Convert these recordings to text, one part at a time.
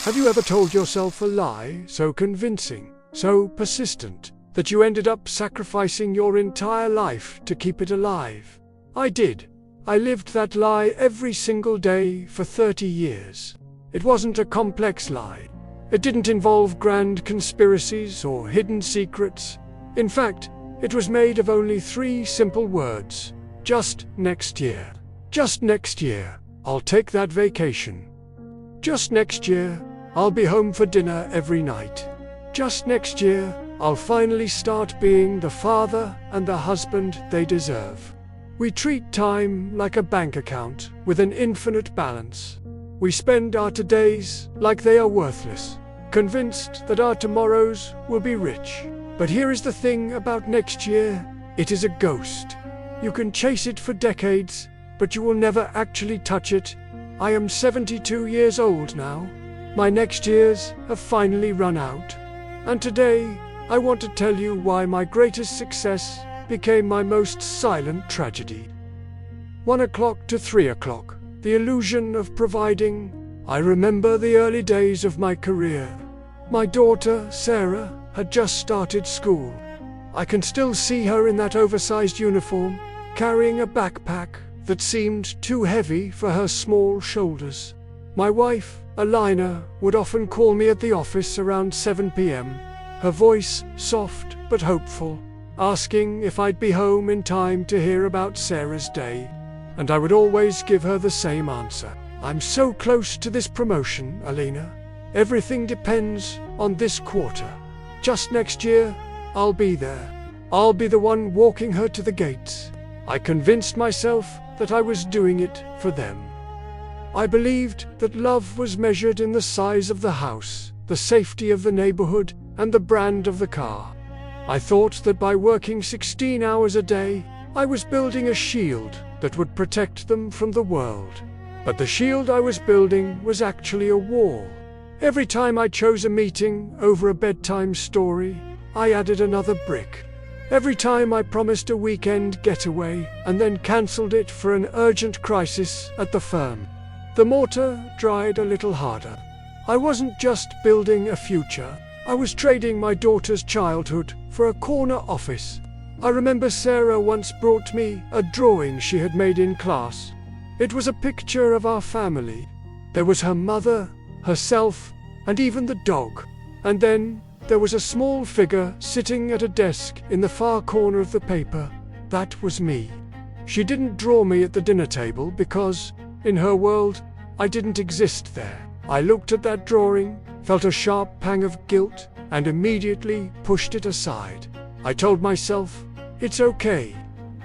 Have you ever told yourself a lie so convincing, so persistent, that you ended up sacrificing your entire life to keep it alive? I did. I lived that lie every single day for 30 years. It wasn't a complex lie. It didn't involve grand conspiracies or hidden secrets. In fact, it was made of only 3 simple words. Just next year. Just next year, I'll take that vacation. Just next year, I'll be home for dinner every night. Just next year, I'll finally start being the father and the husband they deserve. We treat time like a bank account with an infinite balance. We spend our todays like they are worthless, convinced that our tomorrows will be rich. But here is the thing about next year: it is a ghost. You can chase it for decades, but you will never actually touch it. I am 72 years old now. My next years have finally run out. And today, I want to tell you why my greatest success became my most silent tragedy. 1 o'clock to 3 o'clock, the illusion of providing. I remember the early days of my career. My daughter, Sarah, had just started school. I can still see her in that oversized uniform, carrying a backpack that seemed too heavy for her small shoulders. My wife, Alina, would often call me at the office around 7 p.m., her voice soft but hopeful, asking if I'd be home in time to hear about Sarah's day. And I would always give her the same answer. I'm so close to this promotion, Alina. Everything depends on this quarter. Just next year, I'll be there. I'll be the one walking her to the gates. I convinced myself that I was doing it for them. I believed that love was measured in the size of the house, the safety of the neighborhood, and the brand of the car. I thought that by working 16 hours a day, I was building a shield that would protect them from the world. But the shield I was building was actually a wall. Every time I chose a meeting over a bedtime story, I added another brick. Every time I promised a weekend getaway and then cancelled it for an urgent crisis at the firm, the mortar dried a little harder. I wasn't just building a future, I was trading my daughter's childhood for a corner office. I remember Sarah once brought me a drawing she had made in class. It was a picture of our family. There was her mother, herself, and even the dog. And then there was a small figure sitting at a desk in the far corner of the paper. That was me. She didn't draw me at the dinner table because, in her world, I didn't exist there. I looked at that drawing, felt a sharp pang of guilt, and immediately pushed it aside. I told myself, it's okay.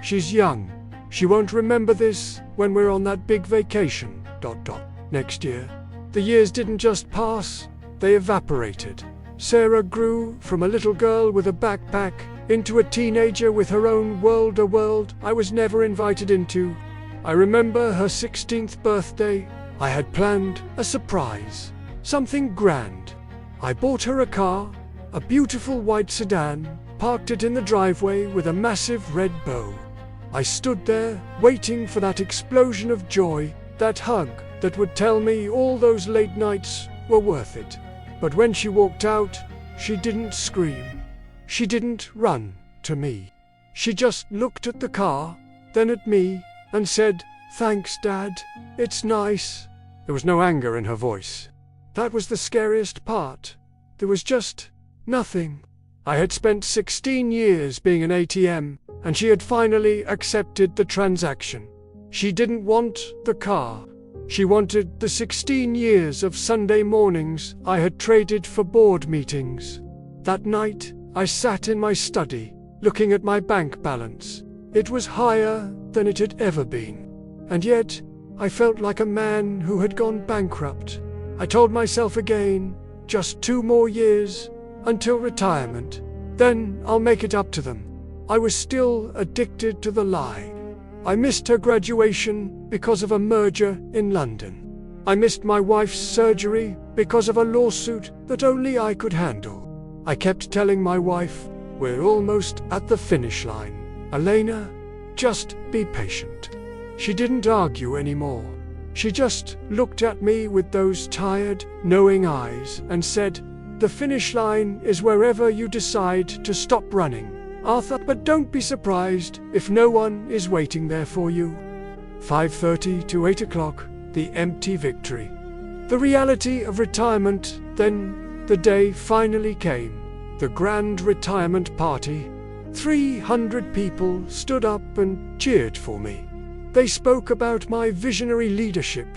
She's young. She won't remember this when we're on that big vacation, ... Next year. The years didn't just pass, they evaporated. Sarah grew from a little girl with a backpack into a teenager with her own world, a world I was never invited into. I remember her 16th birthday. I had planned a surprise, something grand. I bought her a car, a beautiful white sedan, parked it in the driveway with a massive red bow. I stood there, waiting for that explosion of joy, that hug that would tell me all those late nights were worth it. But when she walked out, she didn't scream. She didn't run to me. She just looked at the car, then at me, and said, "Thanks, Dad. It's nice." There was no anger in her voice. That was the scariest part. There was just nothing. I had spent 16 years being an ATM, and she had finally accepted the transaction. She didn't want the car. She wanted the 16 years of Sunday mornings I had traded for board meetings. That night, I sat in my study, looking at my bank balance. It was higher than it had ever been. And yet, I felt like a man who had gone bankrupt. I told myself again, just 2 more years, until retirement. Then I'll make it up to them. I was still addicted to the lie. I missed her graduation because of a merger in London. I missed my wife's surgery because of a lawsuit that only I could handle. I kept telling my wife, "We're almost at the finish line. Elena, just be patient." She didn't argue anymore. She just looked at me with those tired, knowing eyes and said, "The finish line is wherever you decide to stop running, Arthur, but don't be surprised if no one is waiting there for you." 5:30 to 8 o'clock, the empty victory. The reality of retirement, then the day finally came. The grand retirement party. 300 people stood up and cheered for me. They spoke about my visionary leadership,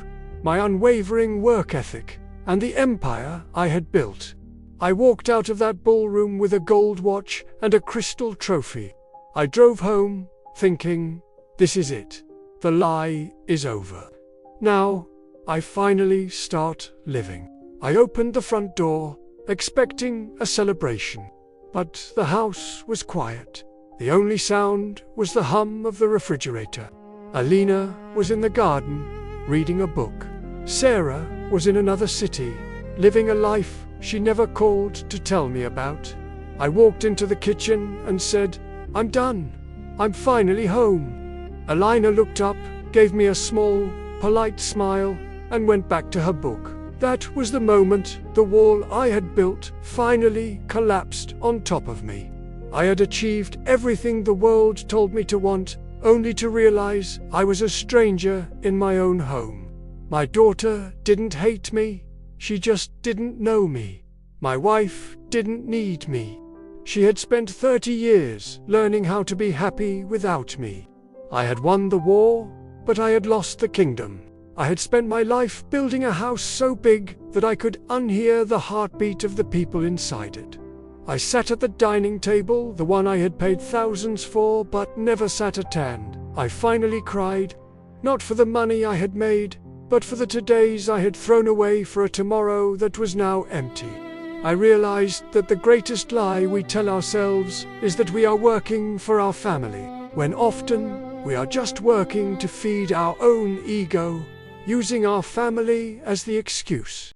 my unwavering work ethic, and the empire I had built. I walked out of that ballroom with a gold watch and a crystal trophy. I drove home, thinking, this is it. The lie is over. Now, I finally start living. I opened the front door, expecting a celebration. But the house was quiet. The only sound was the hum of the refrigerator. Alina was in the garden, reading a book. Sarah was in another city, living a life she never called to tell me about. I walked into the kitchen and said, "I'm done. I'm finally home." Alina looked up, gave me a small, polite smile, and went back to her book. That was the moment the wall I had built finally collapsed on top of me. I had achieved everything the world told me to want, only to realize I was a stranger in my own home. My daughter didn't hate me, she just didn't know me. My wife didn't need me. She had spent 30 years learning how to be happy without me. I had won the war, but I had lost the kingdom. I had spent my life building a house so big that I could unhear the heartbeat of the people inside it. I sat at the dining table, the one I had paid thousands for but never sat attend. I finally cried, not for the money I had made, but for the todays I had thrown away for a tomorrow that was now empty. I realized that the greatest lie we tell ourselves is that we are working for our family, when often we are just working to feed our own ego, using our family as the excuse.